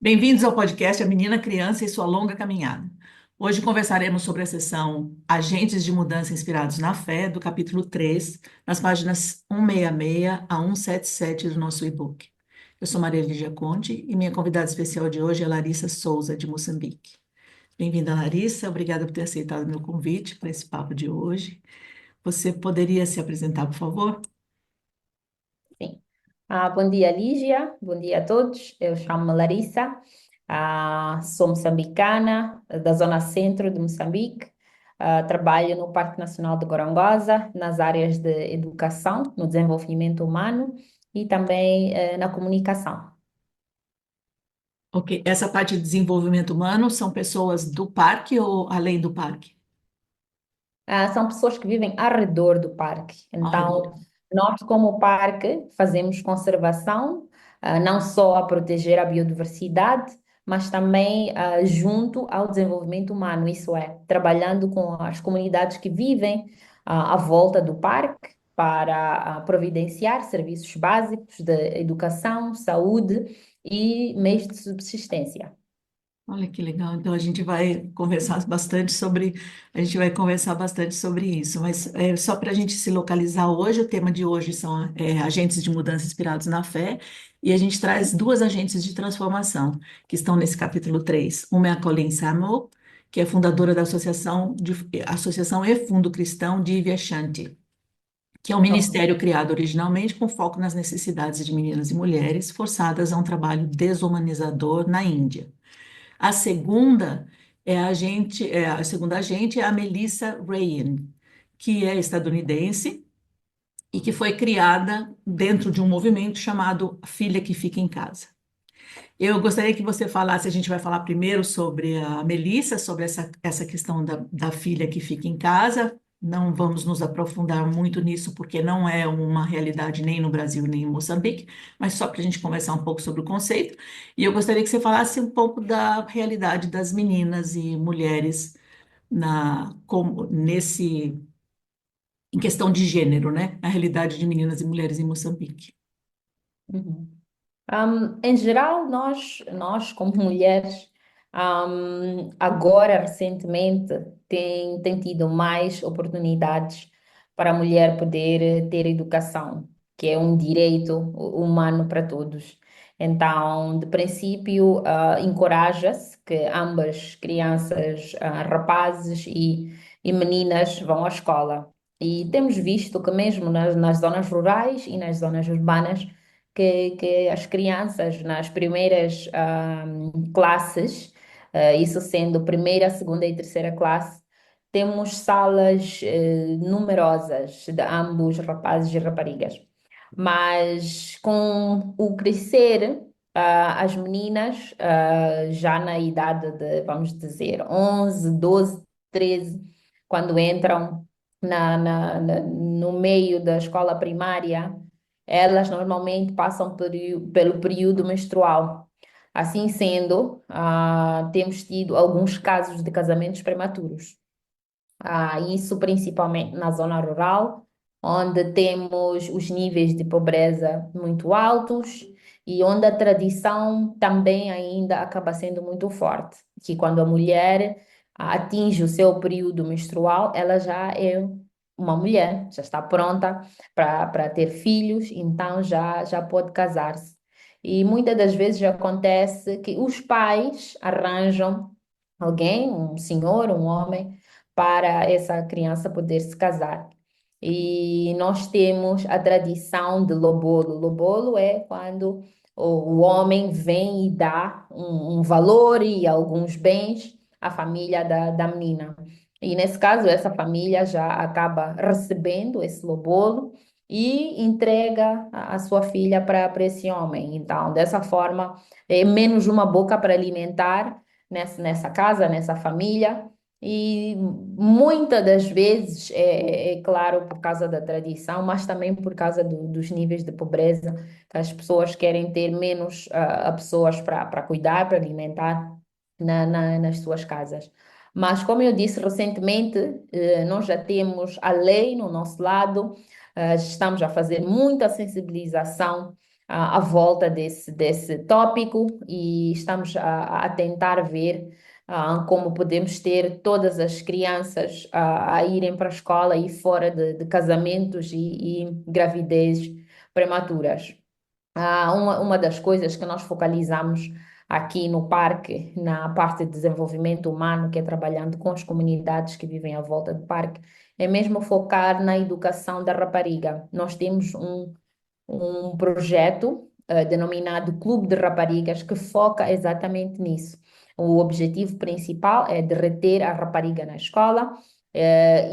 Bem-vindos ao podcast A Menina Criança e Sua Longa Caminhada. Hoje conversaremos sobre a seção Agentes de Mudança Inspirados na Fé, do capítulo 3, nas páginas 166 a 177 do nosso e-book. Eu sou Maria Lígia Conte e minha convidada especial de hoje é Larissa Souza, de Moçambique. Bem-vinda, Larissa. Obrigada por ter aceitado o meu convite para esse papo de hoje. Você poderia se apresentar, por favor? Sim. Bom dia, Lígia. Bom dia a todos. Eu chamo-me Larissa. Sou moçambicana, da zona centro de Moçambique. Trabalho no Parque Nacional de Gorongosa, nas áreas de educação, no desenvolvimento humano e também na comunicação. Ok. Essa parte de desenvolvimento humano são pessoas do parque ou além do parque? São pessoas que vivem ao redor do parque. Ao redor. Então, nós, como parque, fazemos conservação, não só a proteger a biodiversidade, mas também junto ao desenvolvimento humano, isso é, trabalhando com as comunidades que vivem à volta do parque para providenciar serviços básicos de educação, saúde e meios de subsistência. Olha que legal. Então a gente vai conversar bastante sobre isso. Mas só para a gente se localizar hoje, o tema de hoje são agentes de mudança inspirados na fé, e a gente traz duas agentes de transformação que estão nesse capítulo 3. Uma é a Colleen Samuel, que é fundadora da Associação e Fundo Cristão de Shanti, que é um Ok. ministério criado originalmente com foco nas necessidades de meninas e mulheres forçadas a um trabalho desumanizador na Índia. A segunda agente é a Melissa Ryan, que é estadunidense e que foi criada dentro de um movimento chamado Filha que Fica em Casa. Eu gostaria que você falasse, a gente vai falar primeiro sobre a Melissa, sobre essa questão da filha que fica em casa. Não vamos nos aprofundar muito nisso, porque não é uma realidade nem no Brasil, nem em Moçambique, mas só para a gente conversar um pouco sobre o conceito. E eu gostaria que você falasse um pouco da realidade das meninas e mulheres em questão de gênero, né? A realidade de meninas e mulheres em Moçambique. Uhum. Em geral, nós como mulheres, agora recentemente, tem tido mais oportunidades para a mulher poder ter educação, que é um direito humano para todos. Então, de princípio, encoraja-se que ambas crianças, rapazes e meninas vão à escola. E temos visto que mesmo nas zonas rurais e nas zonas urbanas, que as crianças nas primeiras classes, isso sendo primeira, segunda e terceira classe, temos salas numerosas de ambos rapazes e raparigas. Mas com o crescer, as meninas, já na idade de, vamos dizer, 11, 12, 13, quando entram no meio da escola primária, elas normalmente passam pelo período menstrual. Assim sendo, temos tido alguns casos de casamentos prematuros. Isso principalmente na zona rural, onde temos os níveis de pobreza muito altos e onde a tradição também ainda acaba sendo muito forte, que quando a mulher atinge o seu período menstrual, ela já é uma mulher, já está pronta para ter filhos, então já pode casar-se. E muitas das vezes acontece que os pais arranjam alguém, um senhor, um homem, para essa criança poder se casar. E nós temos a tradição de lobolo. Lobolo é quando o homem vem e dá um valor e alguns bens à família da menina. E nesse caso, essa família já acaba recebendo esse lobolo e entrega a sua filha para esse homem. Então, dessa forma, é menos uma boca para alimentar nessa casa, nessa família. E muitas das vezes, é claro, por causa da tradição, mas também por causa dos níveis de pobreza, que as pessoas querem ter menos pessoas para cuidar, para alimentar nas suas casas. Mas, como eu disse recentemente, nós já temos a lei no nosso lado, estamos a fazer muita sensibilização à volta desse tópico e estamos a tentar ver como podemos ter todas as crianças a irem para a escola e fora de casamentos e gravidez prematuras. Uma das coisas que nós focalizamos aqui no parque, na parte de desenvolvimento humano, que é trabalhando com as comunidades que vivem à volta do parque, é mesmo focar na educação da rapariga. Nós temos um projeto denominado Clube de Raparigas que foca exatamente nisso. O objetivo principal é de reter a rapariga na escola,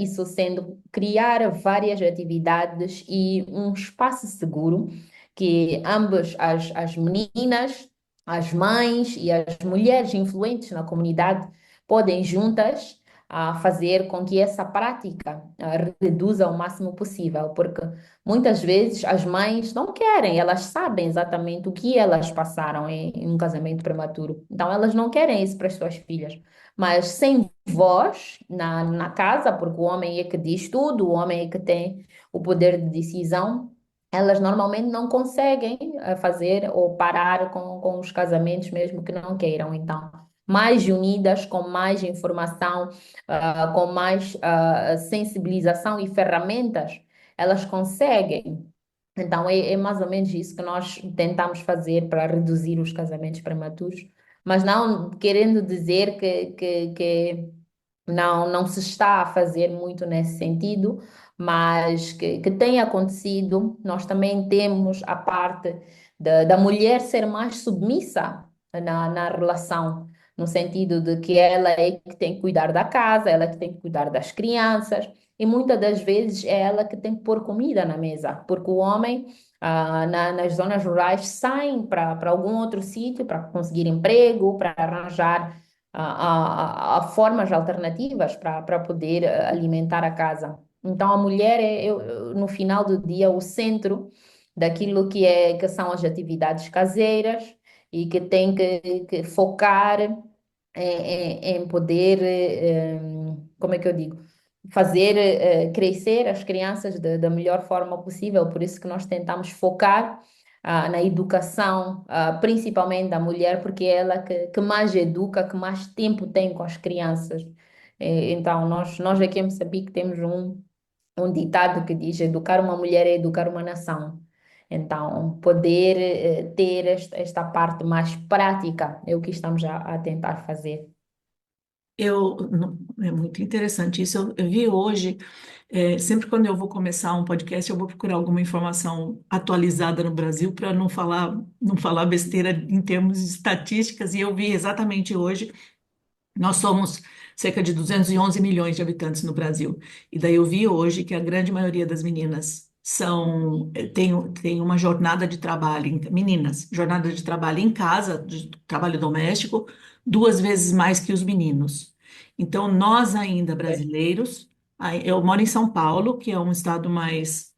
isso sendo criar várias atividades e um espaço seguro que ambas as meninas, as mães e as mulheres influentes na comunidade podem juntas fazer com que essa prática reduza o máximo possível, porque muitas vezes as mães não querem, elas sabem exatamente o que elas passaram em um casamento prematuro. Então elas não querem isso para as suas filhas. Mas sem voz na casa, porque o homem é que diz tudo, o homem é que tem o poder de decisão, elas normalmente não conseguem fazer ou parar com os casamentos mesmo que não queiram. Então, mais unidas, com mais informação, com mais sensibilização e ferramentas elas conseguem. Então, é mais ou menos isso que nós tentamos fazer para reduzir os casamentos prematuros, mas não querendo dizer que não se está a fazer muito nesse sentido, mas que tem acontecido. Nós também temos a parte da mulher ser mais submissa na relação, no sentido de que ela é que tem que cuidar da casa, ela é que tem que cuidar das crianças, e muitas das vezes é ela que tem que pôr comida na mesa, porque o homem, nas zonas rurais, saem para algum outro sítio para conseguir emprego, para arranjar a formas alternativas para poder alimentar a casa. Então, a mulher é, no final do dia, o centro daquilo que são as atividades caseiras e que tem que focar em poder, como é que eu digo, fazer crescer as crianças da melhor forma possível. Por isso que nós tentamos focar na educação, principalmente da mulher, porque é ela que mais educa, que mais tempo tem com as crianças. Então, nós aqui em Moçambique temos um ditado que diz: educar uma mulher é educar uma nação. Então, poder ter esta parte mais prática é o que estamos a tentar fazer. É muito interessante isso. Eu vi hoje, sempre quando eu vou começar um podcast, eu vou procurar alguma informação atualizada no Brasil para não falar besteira em termos de estatísticas. E eu vi exatamente hoje, nós somos cerca de 211 milhões de habitantes no Brasil. E daí eu vi hoje que a grande maioria das meninas tem uma jornada de trabalho, meninas, jornada de trabalho em casa, de trabalho doméstico, 2 vezes mais que os meninos. Então, nós ainda Pois. brasileiros, eu moro em São Paulo, que é um estado mais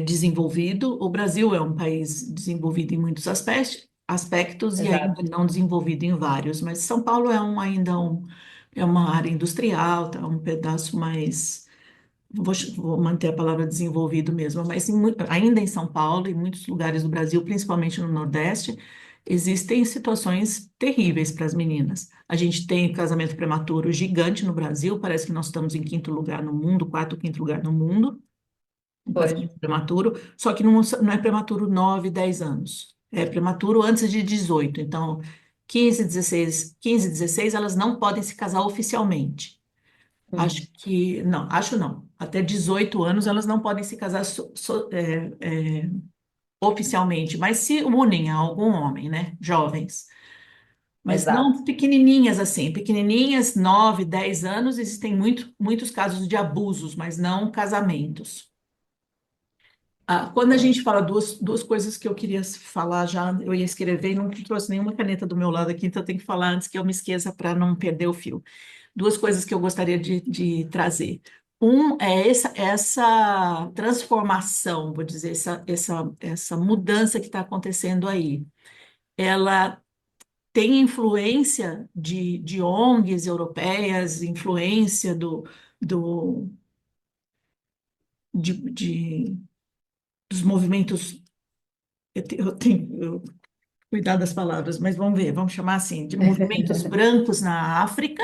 desenvolvido. O Brasil é um país desenvolvido em muitos aspectos e ainda Exato. não desenvolvido em vários, mas São Paulo é uma área industrial, tá um pedaço mais, vou manter a palavra desenvolvido mesmo, mas ainda em São Paulo e muitos lugares do Brasil, principalmente no Nordeste, existem situações terríveis para as meninas. A gente tem casamento prematuro gigante no Brasil, parece que nós estamos em quinto lugar no mundo, quarto, quinto lugar no mundo um Pois. casamento prematuro, só que não é prematuro 9, 10 anos. É prematuro antes de 18. Então, 15, 16, elas não podem se casar oficialmente. Uhum. Acho não. Até 18 anos elas não podem se casar oficialmente, mas se unem a algum homem, né? Jovens. Mas Exato. não pequenininhas assim, pequenininhas, 9, 10 anos, existem muitos casos de abusos, mas não casamentos. Quando a Pois. gente fala duas coisas que eu queria falar já, eu ia escrever e não trouxe nenhuma caneta do meu lado aqui, então eu tenho que falar antes que eu me esqueça para não perder o fio. Duas coisas que eu gostaria de trazer. Um é essa transformação, vou dizer, essa mudança que está acontecendo aí. Ela tem influência de ONGs europeias, influência do, de, de- dos movimentos eu tenho cuidar das palavras, mas vamos ver, vamos chamar assim, de movimentos brancos na África,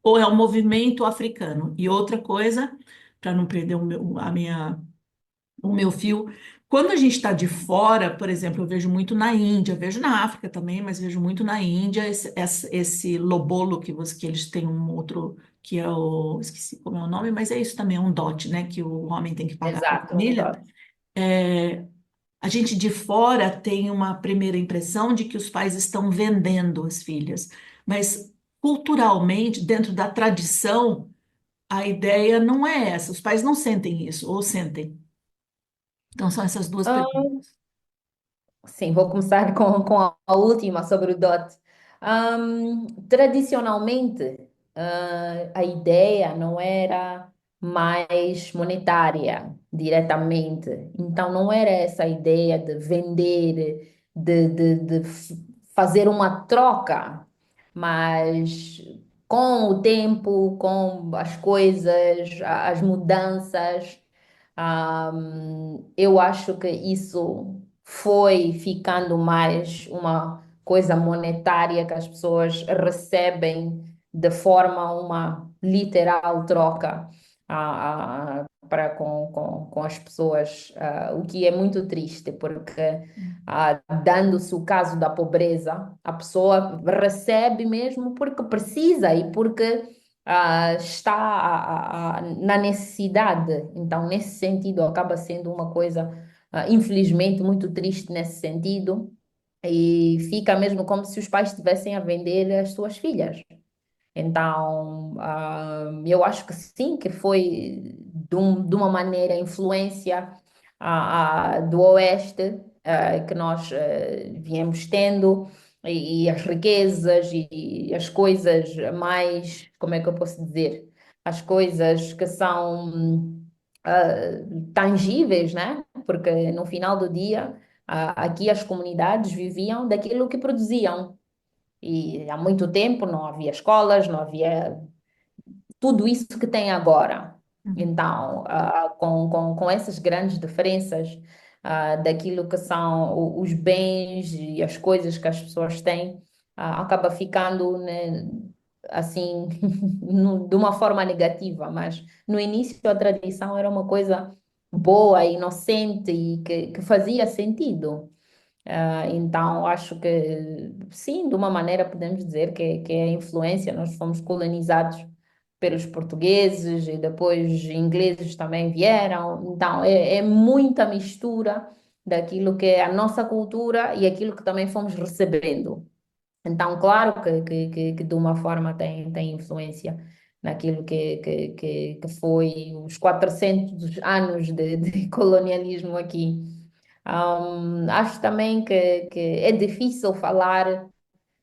ou é um movimento africano? E outra coisa, para não perder o meu fio, quando a gente está de fora, por exemplo, eu vejo muito na Índia, vejo na África também, mas vejo muito na Índia esse lobolo que eles têm um outro, que é o, esqueci como é o nome, mas é isso também, é um dote, né, que o homem tem que pagar para a Exato, um família. dote. A gente de fora tem uma primeira impressão de que os pais estão vendendo as filhas, mas culturalmente, dentro da tradição, a ideia não é essa. Os pais não sentem isso, ou sentem. Então, são essas duas perguntas. Sim, vou começar com a última sobre o DOT. Tradicionalmente, a ideia não era mais monetária diretamente. Então, não era essa ideia de vender, de fazer uma troca, mas com o tempo, com as coisas, as mudanças. Eu acho que isso foi ficando mais uma coisa monetária que as pessoas recebem de forma uma literal troca para com as pessoas, o que é muito triste, porque dando-se o caso da pobreza, a pessoa recebe mesmo porque precisa e porque está na necessidade. Então, nesse sentido, acaba sendo uma coisa, infelizmente, muito triste nesse sentido, e fica mesmo como se os pais estivessem a vender as suas filhas. Então, eu acho que sim, que foi de uma maneira influência do Oeste que nós viemos tendo e as riquezas e as coisas mais, como é que eu posso dizer? As coisas que são ah, tangíveis, né? Porque no final do dia, aqui as comunidades viviam daquilo que produziam. E há muito tempo não havia escolas, não havia tudo isso que tem agora. Uhum. Então, com essas grandes diferenças, daquilo que são os bens e as coisas que as pessoas têm, acaba ficando, né, assim, de uma forma negativa. Mas no início a tradição era uma coisa boa, inocente e que fazia sentido. Então, acho que sim, de uma maneira podemos dizer que é a influência. Nós fomos colonizados pelos portugueses e depois ingleses também vieram. Então, é muita mistura daquilo que é a nossa cultura e aquilo que também fomos recebendo. Então, claro que de uma forma tem influência naquilo que foi os 400 anos de colonialismo aqui. Acho também que é difícil falar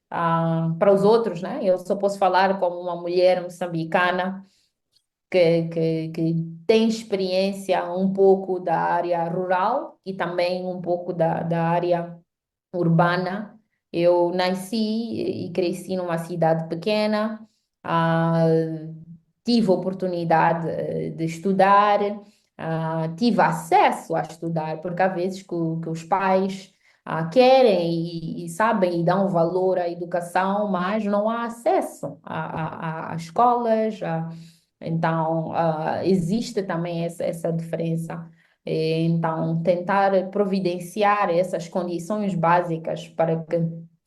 para os outros, né? Eu só posso falar como uma mulher moçambicana que tem experiência um pouco da área rural e também um pouco da área urbana. Eu nasci e cresci numa cidade pequena, ah, tive a oportunidade de estudar, tive acesso a estudar, porque há vezes que os pais querem e sabem e dão valor à educação, mas não há acesso a escolas. Então, existe também essa diferença. Então, tentar providenciar essas condições básicas para que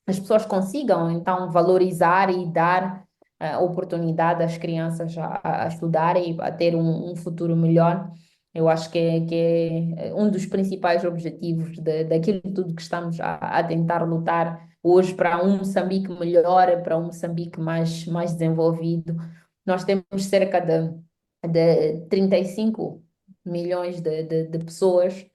as pessoas consigam, então, valorizar e dar oportunidade às crianças a estudarem e a ter um futuro melhor. Eu acho que é um dos principais objetivos daquilo tudo que estamos a tentar lutar hoje para um Moçambique melhor, para um Moçambique mais desenvolvido. Nós temos cerca de 35 milhões de pessoas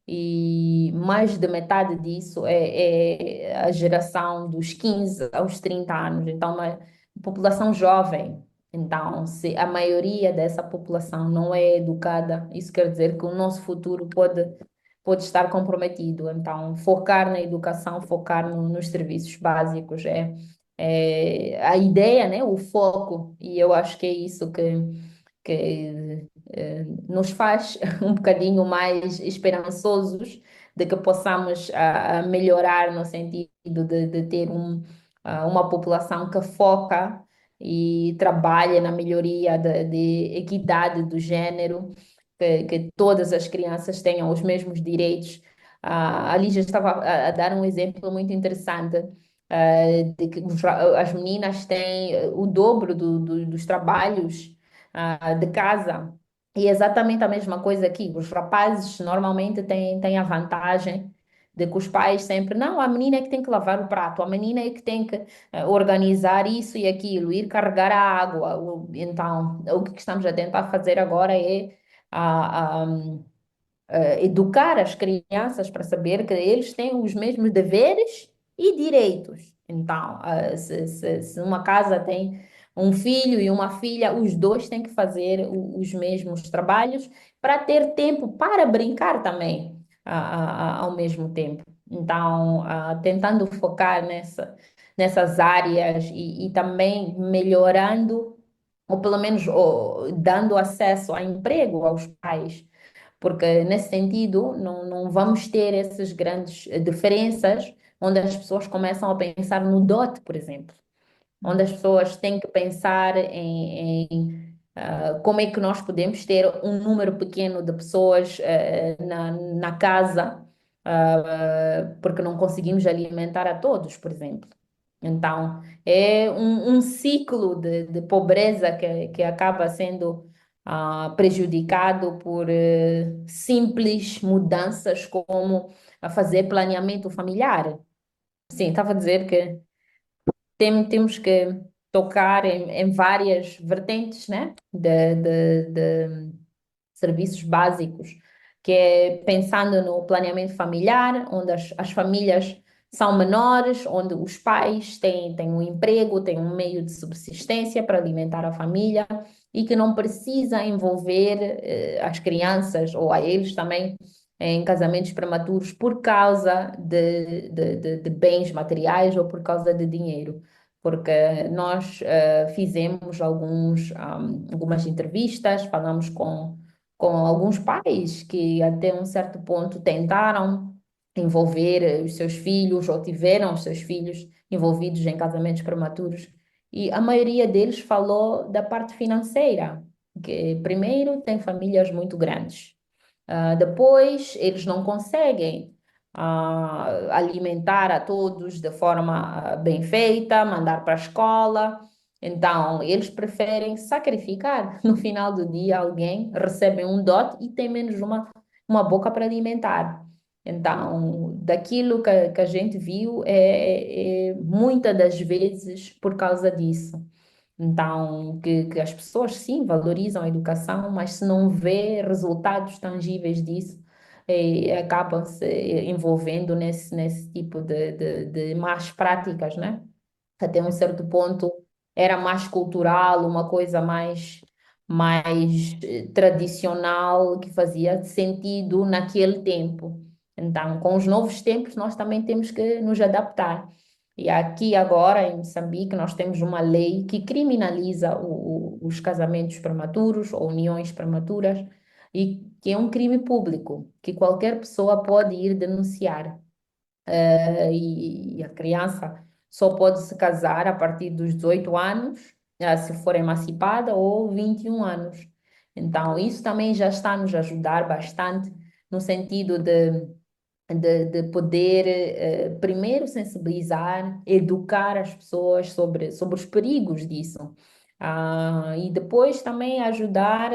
e mais de metade disso é a geração dos 15 aos 30 anos, então uma população jovem. Então, se a maioria dessa população não é educada, isso quer dizer que o nosso futuro pode estar comprometido. Então, focar na educação, focar nos serviços básicos é a ideia, né? O foco, e eu acho que é isso que nos faz um bocadinho mais esperançosos de que possamos melhorar no sentido de ter uma população que foca e trabalha na melhoria de equidade do género, que todas as crianças tenham os mesmos direitos. A Lígia estava a dar um exemplo muito interessante, de que as meninas têm o dobro dos trabalhos, de casa. E é exatamente a mesma coisa aqui. Os rapazes normalmente têm a vantagem de que os pais sempre, não, a menina é que tem que lavar o prato, a menina é que tem que organizar isso e aquilo, ir carregar a água. Então, o que estamos a tentar fazer agora é a, educar as crianças para saber que eles têm os mesmos deveres e direitos. Então, se uma casa tem um filho e uma filha, os dois têm que fazer os mesmos trabalhos para ter tempo para brincar também, ao mesmo tempo. Então, tentando focar nessas áreas e também melhorando, ou pelo menos dando acesso a emprego aos pais, porque nesse sentido não vamos ter essas grandes diferenças onde as pessoas começam a pensar no dote, por exemplo, onde as pessoas têm que pensar em como é que nós podemos ter um número pequeno de pessoas na casa, porque não conseguimos alimentar a todos, por exemplo. Então, é um ciclo de pobreza que acaba sendo prejudicado por simples mudanças como a fazer planeamento familiar. Sim, estava a dizer que temos que tocar em várias vertentes, né? De serviços básicos, que é pensando no planeamento familiar, onde as famílias são menores, onde os pais têm um emprego, têm um meio de subsistência para alimentar a família e que não precisa envolver as crianças ou a eles também em casamentos prematuros por causa de bens materiais ou por causa de dinheiro. Porque nós fizemos algumas entrevistas, falamos com alguns pais que até um certo ponto tentaram envolver os seus filhos ou tiveram os seus filhos envolvidos em casamentos prematuros. E a maioria deles falou da parte financeira, que primeiro tem famílias muito grandes. Depois eles não conseguem alimentar a todos de forma bem feita, mandar para a escola. Então, eles preferem sacrificar. No final do dia, alguém recebe um dote e tem menos uma boca para alimentar. Então, daquilo que a gente viu, é muitas das vezes por causa disso. Então, que as pessoas sim valorizam a educação, mas se não vê resultados tangíveis disso, acabam se envolvendo nesse tipo de más práticas, né? Até um certo ponto era mais cultural, uma coisa mais tradicional, que fazia sentido naquele tempo. Então, com os novos tempos, nós também temos que nos adaptar. E aqui agora, em Moçambique, nós temos uma lei que criminaliza os casamentos prematuros ou uniões prematuras e que é um crime público, que qualquer pessoa pode ir denunciar. E a criança só pode se casar a partir dos 18 anos, se for emancipada, ou 21 anos. Então, isso também já está a nos ajudar bastante no sentido de poder, primeiro, sensibilizar, educar as pessoas sobre os perigos disso. E depois também ajudar,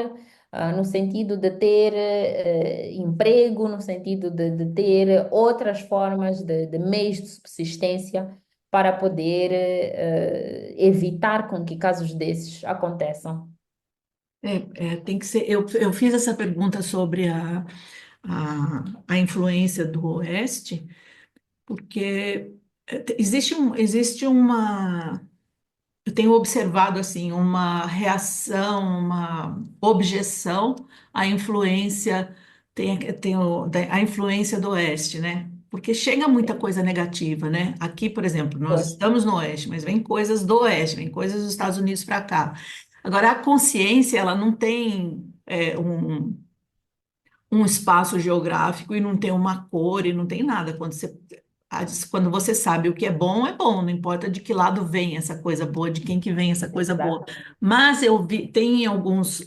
no sentido de ter emprego, no sentido de ter outras formas de meios de subsistência para poder evitar com que casos desses aconteçam. Tem que ser. Eu fiz essa pergunta sobre a influência do Oeste, porque existe uma. Eu tenho observado assim uma reação, uma objeção à influência, a influência do Oeste, né? Porque chega muita coisa negativa, né? Aqui, por exemplo, nós Pois. estamos no Oeste, mas vem coisas do Oeste, vem coisas dos Estados Unidos para cá. Agora, a consciência, ela não tem um espaço geográfico e não tem uma cor e não tem nada. Quando você sabe o que é bom, não importa de que lado vem essa coisa boa, de quem que vem essa coisa boa. Exatamente. Mas eu vi, tem alguns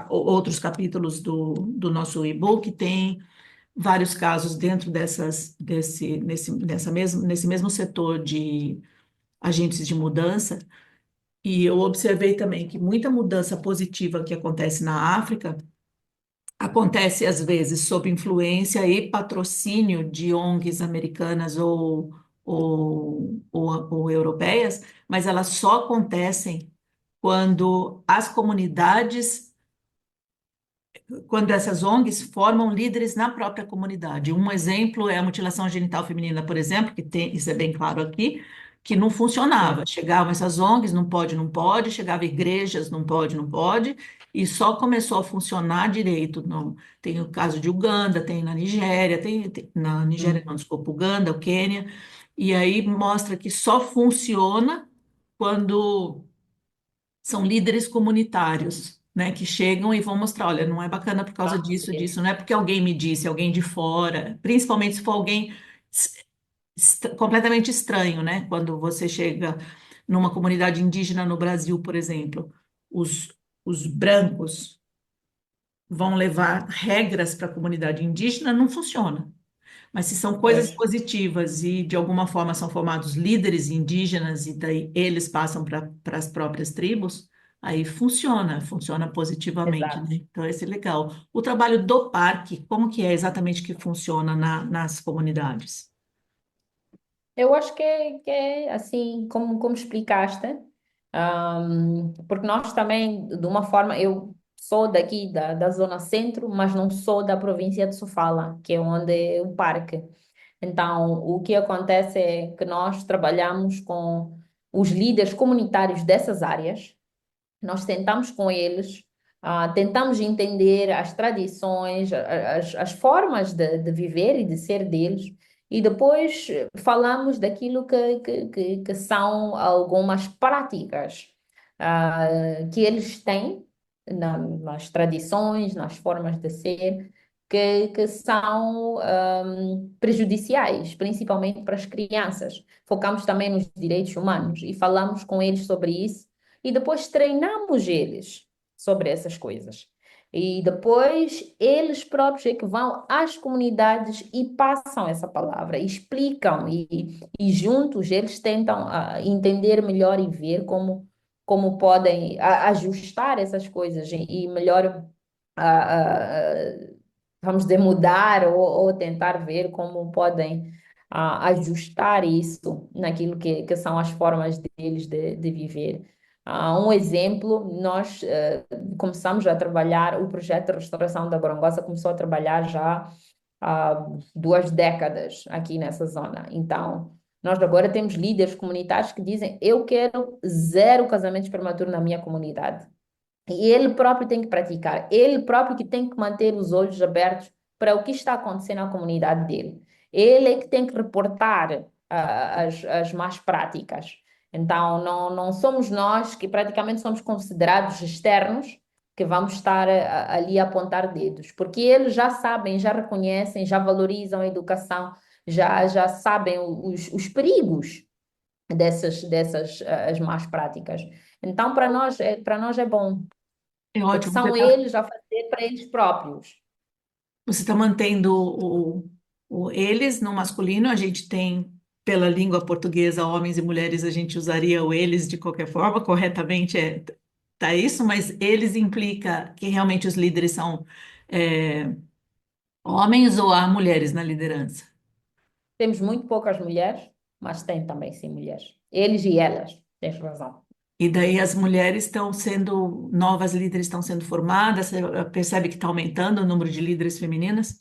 outros capítulos do nosso e-book, tem vários casos dentro nesse mesmo setor de agentes de mudança, e eu observei também que muita mudança positiva que acontece na África acontece às vezes sob influência e patrocínio de ONGs americanas ou europeias, mas elas só acontecem quando as comunidades, quando essas ONGs formam líderes na própria comunidade. Um exemplo é a mutilação genital feminina, por exemplo, que tem, isso é bem claro aqui, que não funcionava. Sim. Chegavam essas ONGs, não pode, não pode, chegava igrejas, não pode, não pode, e só começou a funcionar direito. Não, tem o caso de Uganda, tem na Nigéria, na Nigéria, não, Uhum. desculpa, Uganda, o Quênia, e aí mostra que só funciona quando são líderes comunitários, né, que chegam e vão mostrar, olha, não é bacana por causa Ah, disso, sim. disso, não é porque alguém me disse, é alguém de fora, principalmente se for alguém completamente estranho, né? Quando você chega numa comunidade indígena no Brasil, por exemplo, os, os brancos vão levar regras para a comunidade indígena, não funciona. Mas se são coisas Pois, positivas e de alguma forma são formados líderes indígenas e daí eles passam para as próprias tribos, aí funciona positivamente, exato. né? Então, esse é legal. O trabalho do parque, como que é exatamente que funciona nas comunidades? Eu acho que é assim como explicaste, porque nós também, de uma forma, eu sou daqui da zona centro, mas não sou da província de Sofala, que é onde é o parque. Então, o que acontece é que nós trabalhamos com os líderes comunitários dessas áreas, nós tentamos com eles, tentamos entender as tradições, as formas de viver e de ser deles, e depois falamos daquilo que são algumas práticas, que eles têm nas tradições, nas formas de ser. Que são prejudiciais, principalmente para as crianças. Focamos também nos direitos humanos e falamos com eles sobre isso e depois treinamos eles sobre essas coisas. E depois eles próprios é que vão às comunidades e passam essa palavra, explicam e juntos eles tentam entender melhor e ver como podem ajustar essas coisas e melhor, vamos dizer, mudar ou tentar ver como podem ajustar isso naquilo que são as formas deles de viver. Um exemplo, nós começamos a trabalhar, o projeto de restauração da Gorongosa começou a trabalhar já há 2 décadas aqui nessa zona. Então, nós agora temos líderes comunitários que dizem: eu quero zero casamentos prematuros na minha comunidade. E ele próprio tem que praticar, ele próprio que tem que manter os olhos abertos para o que está acontecendo na comunidade dele. Ele é que tem que reportar as más práticas. Então, não somos nós que praticamente somos considerados externos que vamos estar ali a apontar dedos, porque eles já sabem, já reconhecem, já valorizam a educação, já sabem os perigos dessas as más práticas. Então, para nós é bom. É Porque ótimo, são eles a fazer para eles próprios. você tá mantendo o eles no masculino, a gente tem, pela língua portuguesa, homens e mulheres, a gente usaria o eles de qualquer forma, corretamente tá isso, mas eles implica que realmente os líderes são é, homens ou há mulheres na liderança? Temos muito poucas mulheres, mas tem também sim mulheres. Eles e elas, tens razão. E daí as mulheres estão sendo, novas líderes estão sendo formadas, você percebe que está aumentando o número de líderes femininas?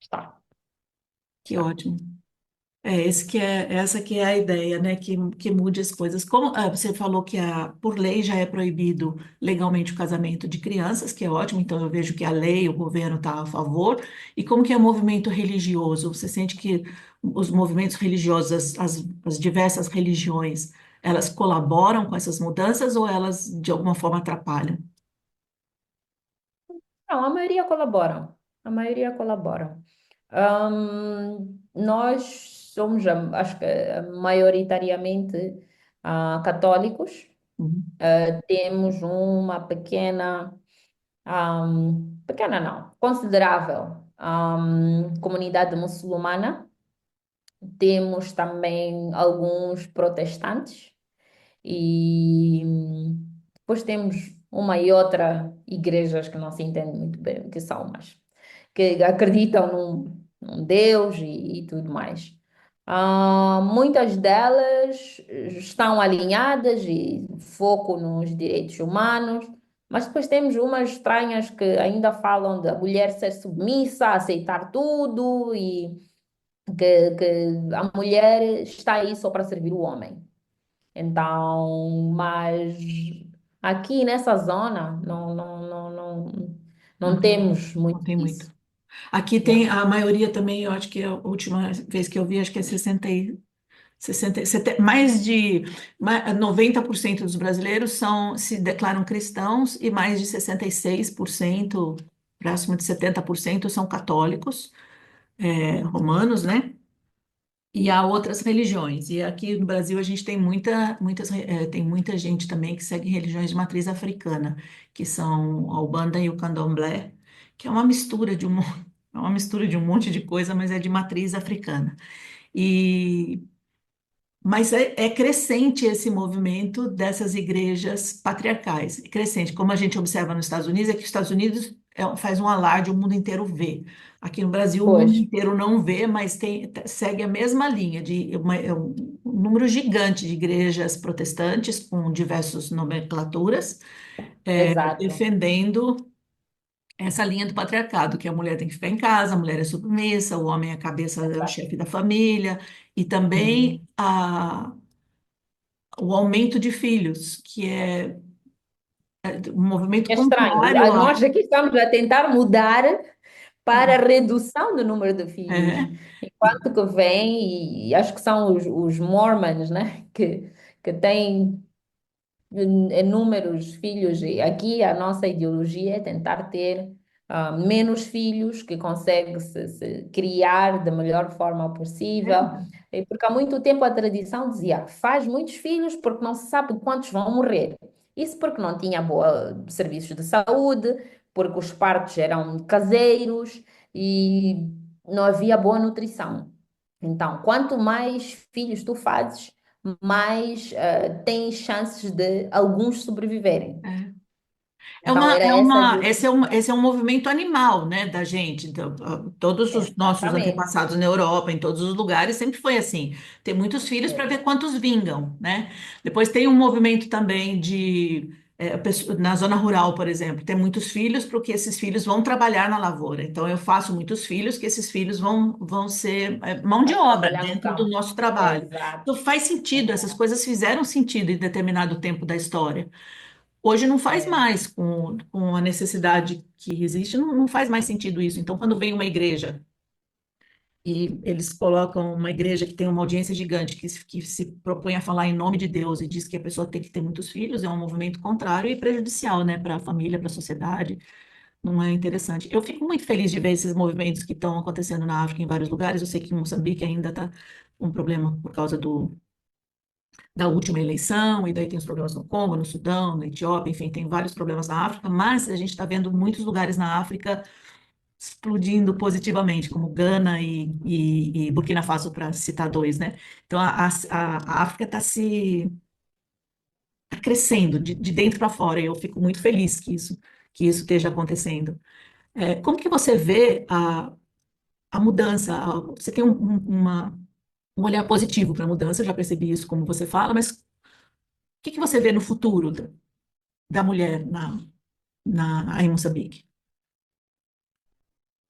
Está, Que está. ótimo. Essa que é a ideia, né? Que mude as coisas. Como você falou que por lei já é proibido legalmente o casamento de crianças, que é ótimo, então eu vejo que a lei, o governo está a favor. E como que é o movimento religioso? Você sente que os movimentos religiosos, as diversas religiões, elas colaboram com essas mudanças ou elas de alguma forma atrapalham? Não, a maioria colaboram. maioria colabora. Nós somos, acho que, maioritariamente católicos. Uhum. Temos uma pequena não, considerável comunidade muçulmana. Temos também alguns protestantes e depois temos uma e outra igrejas que não se entende muito bem o que são, mas que acreditam num Deus e tudo mais. Muitas delas estão alinhadas e foco nos direitos humanos, mas depois temos umas estranhas que ainda falam da mulher ser submissa, aceitar tudo e que a mulher está aí só para servir o homem. Então, mas aqui nessa zona não Não tem, temos não muito tem muito. disso. Aqui tem Yeah. a maioria também, eu acho que a última vez que eu vi, acho que é mais de 90% dos brasileiros se declaram cristãos e mais de 66%, próximo de 70% são católicos, romanos, né? E há outras religiões. E aqui no Brasil a gente tem tem muita gente também que segue religiões de matriz africana, que são a Umbanda e o Candomblé, que é uma mistura é uma mistura de um monte de coisa, mas é de matriz africana. E mas é crescente esse movimento dessas igrejas patriarcais. É crescente. Como a gente observa nos Estados Unidos, é que os Estados Unidos faz um alarde, o mundo inteiro vê. Aqui no Brasil, o mundo Pois, inteiro não vê, mas segue a mesma linha de um número gigante de igrejas protestantes com diversas nomenclaturas, exato, defendendo essa linha do patriarcado, que a mulher tem que ficar em casa, a mulher é submissa, o homem é a cabeça, é o exato. chefe da família, e também Uhum. o aumento de filhos, que é um movimento É estranho. contrário Nós aqui estamos a tentar mudar para a redução do número de filhos, é, enquanto que vem, e acho que são os Mormons, né, que têm inúmeros filhos, e aqui a nossa ideologia é tentar ter menos filhos, que consegue se criar da melhor forma possível. é, E porque há muito tempo a tradição dizia, faz muitos filhos porque não se sabe quantos vão morrer. Isso porque não tinha boa serviços de saúde, porque os partos eram caseiros e não havia boa nutrição. Então, quanto mais filhos tu fazes, mais têm chances de alguns sobreviverem. é. Então era essa a ideologia. Esse é um movimento animal, né, da gente. Então, todos os nossos Exatamente. antepassados na Europa, em todos os lugares, sempre foi assim. Ter muitos filhos para ver Exato. quantos vingam, né? Depois tem um movimento também na zona rural, por exemplo, ter muitos filhos porque esses filhos vão trabalhar na lavoura. Então, eu faço muitos filhos que esses filhos vão ser mão de Vai obra trabalhar no dentro do campo. nosso trabalho. Exato. Então, faz sentido, essas Exato. coisas fizeram sentido em determinado tempo da história. Hoje não faz É. mais, com a necessidade que existe, não faz mais sentido isso. Então, quando vem uma igreja e eles colocam uma igreja que tem uma audiência gigante, que se propõe a falar em nome de Deus e diz que a pessoa tem que ter muitos filhos, é um movimento contrário e prejudicial, né, para a família, para a sociedade. Não é interessante. Eu fico muito feliz de ver esses movimentos que estão acontecendo na África, em vários lugares. Eu sei que em Moçambique ainda está um problema por causa da última eleição, e daí tem os problemas no Congo, no Sudão, na Etiópia, enfim, tem vários problemas na África, mas a gente está vendo muitos lugares na África explodindo positivamente, como Gana e Burkina Faso, para citar dois, né? Então a África está tá crescendo de dentro para fora, e eu fico muito feliz que isso esteja acontecendo. Como que você vê a mudança? Você tem um olhar positivo para a mudança, eu já percebi isso, como você fala, mas o que você vê no futuro da mulher aí em Moçambique?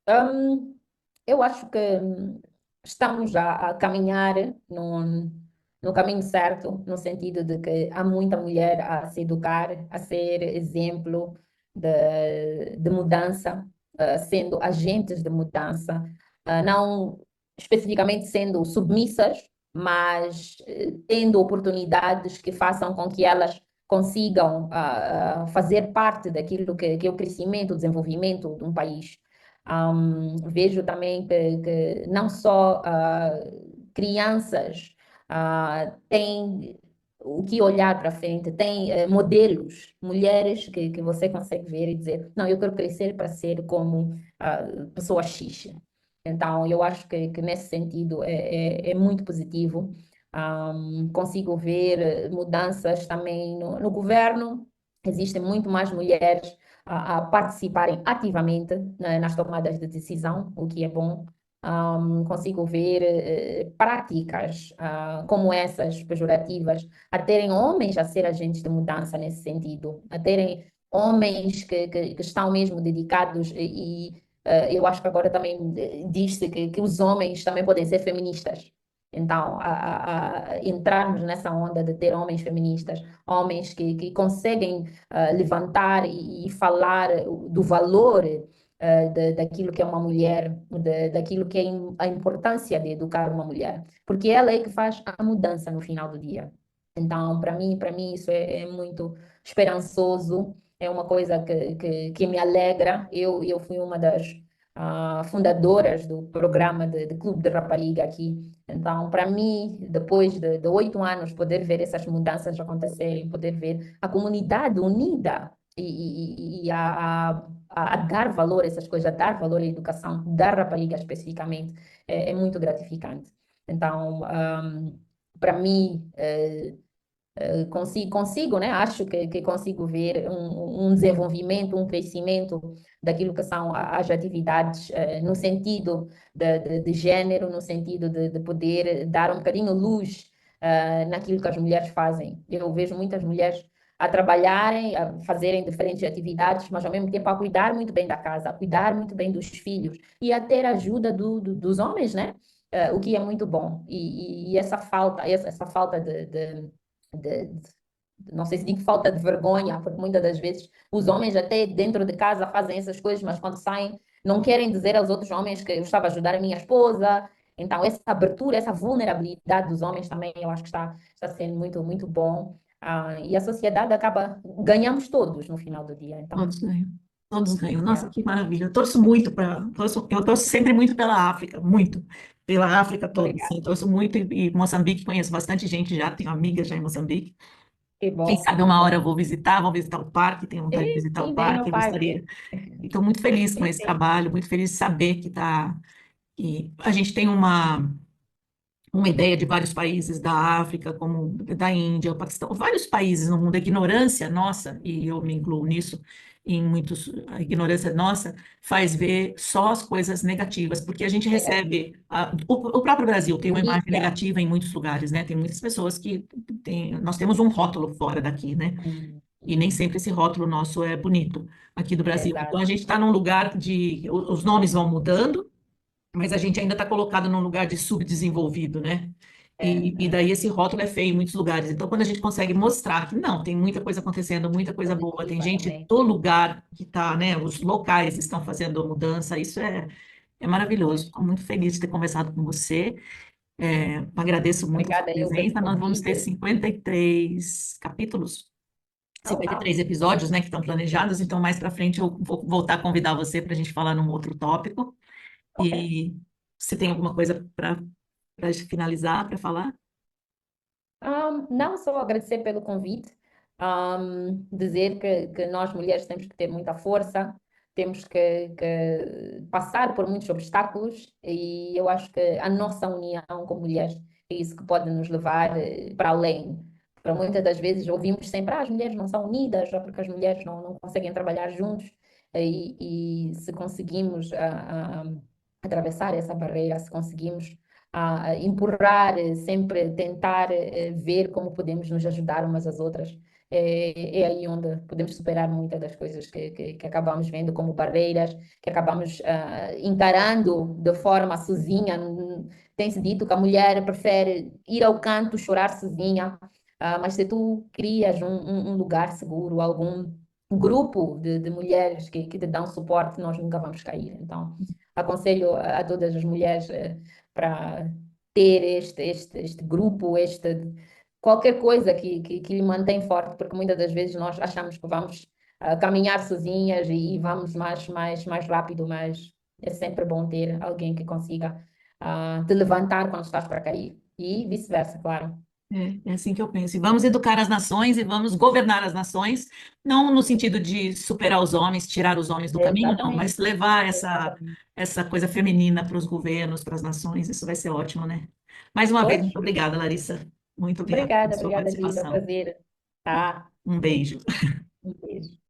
Hum, eu acho que estamos a caminhar no caminho certo, no sentido de que há muita mulher a se educar, a ser exemplo de mudança, sendo agentes de mudança, não especificamente sendo submissas, mas tendo oportunidades que façam com que elas consigam fazer parte daquilo que é o crescimento, o desenvolvimento de um país. Vejo também que não só crianças têm o que olhar para frente, têm modelos, mulheres que você consegue ver e dizer, não, eu quero crescer para ser como pessoa X. Então, eu acho que nesse sentido é muito positivo. Consigo ver mudanças também no governo. Existem muito mais mulheres a participarem ativamente nas tomadas de decisão, o que é bom. Consigo ver práticas como essas pejorativas, a terem homens a ser agentes de mudança nesse sentido, a terem homens que estão mesmo dedicados eu acho que agora também diz-se que os homens também podem ser feministas. Então, entrarmos nessa onda de ter homens feministas, homens que conseguem levantar e falar do valor daquilo que é uma mulher, daquilo que é a importância de educar uma mulher, porque ela é que faz a mudança no final do dia. Então, para mim isso é muito esperançoso, é uma coisa que me alegra. Eu fui uma das fundadoras do programa de Clube de Rapariga aqui. Então, para mim, depois de 8 anos, poder ver essas mudanças acontecerem, poder ver a comunidade unida e a dar valor a essas coisas, a dar valor à educação da rapariga especificamente, é muito gratificante. Então, para mim, consigo, né? Acho que consigo ver um desenvolvimento, um crescimento daquilo que são as atividades, no sentido de género, no sentido de poder dar um bocadinho luz, naquilo que as mulheres fazem. Eu vejo muitas mulheres a trabalharem, a fazerem diferentes atividades, mas ao mesmo tempo a cuidar muito bem da casa, a cuidar muito bem dos filhos e a ter a ajuda dos homens, né? O que é muito bom. E essa falta não sei se digo falta de vergonha, porque muitas das vezes os homens até dentro de casa fazem essas coisas, mas quando saem não querem dizer aos outros homens que eu estava a ajudar a minha esposa. Então, essa abertura, essa vulnerabilidade dos homens também, eu acho que está sendo muito, muito bom. E a sociedade acaba, ganhamos todos no final do dia. Então, Todos ganham. Todos ganham. Nossa, yeah. que maravilha. Eu torço muito eu torço sempre muito pela África, muito. Pela África toda, assim. Obrigada. Eu torço muito e Moçambique, conheço bastante gente já, tenho amigas já em Moçambique. Que Quem bom, sabe que uma hora eu bom. vou visitar o parque, tenho vontade de E visitar o sim, vem parque, ao eu parque. gostaria. Estou muito feliz com Sim, esse sim. trabalho, muito feliz de saber que a gente tem uma ideia de vários países da África, como da Índia, o Paquistão, vários países no mundo, a ignorância nossa, e eu me incluo nisso, em muitos, a ignorância nossa faz ver só as coisas negativas, porque a gente Negativo. recebe, o próprio Brasil tem uma imagem Mídia. negativa em muitos lugares, né? Tem muitas pessoas que nós temos um rótulo fora daqui, né? E nem sempre esse rótulo nosso é bonito aqui do Brasil. Então a Exato. gente está num lugar os nomes vão mudando, mas a gente ainda está colocado num lugar de subdesenvolvido, né? E daí esse rótulo é feio em muitos lugares. Então, quando a gente consegue mostrar que não, tem muita coisa acontecendo, muita coisa boa, tem Positiva gente também. do lugar que está, né? Os locais estão fazendo mudança, isso é maravilhoso. Estou muito feliz de ter conversado com você. Agradeço muito a sua Obrigada eu pelo presença. Nós vamos ter convite. 53 capítulos, Oh, 53 uau. episódios, né, que estão planejados. Então, mais para frente, eu vou voltar a convidar você para a gente falar num outro tópico. Ok. E você tem alguma coisa para finalizar, para falar? Não só agradecer pelo convite, dizer que nós mulheres temos que ter muita força, temos que passar por muitos obstáculos e eu acho que a nossa união como mulheres é isso que pode nos levar para além. Para muitas das vezes ouvimos sempre, as mulheres não são unidas, ou porque as mulheres não conseguem trabalhar juntos e se conseguimos atravessar essa barreira, se conseguimos a empurrar, sempre tentar ver como podemos nos ajudar umas às outras. É aí onde podemos superar muitas das coisas que acabamos vendo como barreiras, que acabamos encarando de forma sozinha. Tem-se dito que a mulher prefere ir ao canto, chorar sozinha, mas se tu crias um lugar seguro, algum grupo de mulheres que te dão suporte, nós nunca vamos cair. Então, aconselho a todas as mulheres para ter este grupo, qualquer coisa que lhe mantém forte, porque muitas das vezes nós achamos que vamos caminhar sozinhas e vamos mais rápido, mas É sempre bom ter alguém que consiga te levantar quando estás para cair. E vice-versa, claro. É assim que eu penso. E vamos educar as nações e vamos governar as nações, não no sentido de superar os homens, tirar os homens do caminho, não, mas Exatamente. levar Exatamente. essa coisa feminina para os governos, para as nações. Isso vai ser ótimo, né? Mais uma vez, muito Ótimo. obrigada, Larissa. Muito obrigada pela Obrigada, sua obrigada, Gilda. participação. Prazer. Tá. Um beijo. Um beijo.